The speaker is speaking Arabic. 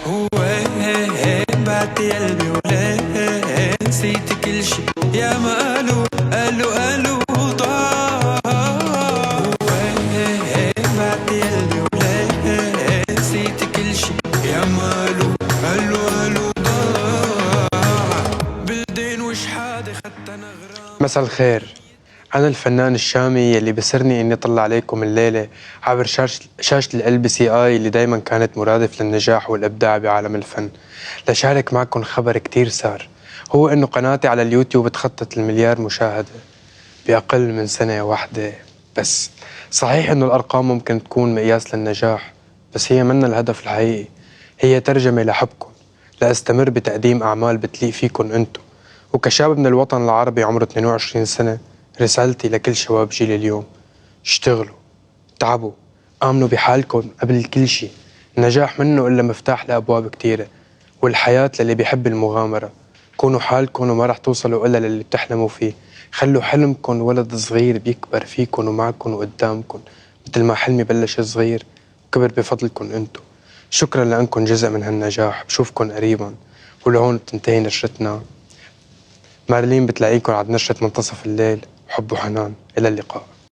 وين بعتي قلبي وليه نسيت كل شي يا ما قالوا ضاع. وين بعتي قلبي وليه نسيت كل شي يا ما قالوا ضاع. بلدين وش حادي خدت انا غرام. مساء الخير، أنا الفنان الشامي يلي بسرني إني أطلع عليكم الليلة عبر شاشة LBCI اللي دايما كانت مرادف للنجاح والإبداع بعالم الفن، لشارك معكم خبر كتير سار، هو إنه قناتي على اليوتيوب تخطت ال1,000,000 مشاهدة بأقل من سنة واحدة بس. صحيح إنه الأرقام ممكن تكون مقياس للنجاح، بس هي منا الهدف الحقيقي، هي ترجمة لحبكم لأستمر بتقديم أعمال بتليق فيكم أنتو. وكشاب من الوطن العربي عمره 22 سنة، رسالتي لكل شباب جيل اليوم: اشتغلوا، تعبوا، آمنوا بحالكم قبل كل شي. النجاح منه إلا مفتاح لأبواب كتيرة، والحياة للي بيحب المغامرة. كونوا حالكم وما رح توصلوا إلا للي بتحلموا فيه. خلوا حلمكم ولد صغير بيكبر فيكم ومعكم وقدامكم، مثل ما حلمي بلش صغير وكبر بفضلكم انتو. شكرا لأنكم جزء من هالنجاح، بشوفكم قريبا. ولهون بتنتهي نشرتنا. مارلين بتلاقيكم عند نشرة منتصف الليل. حب وحنان، إلى اللقاء.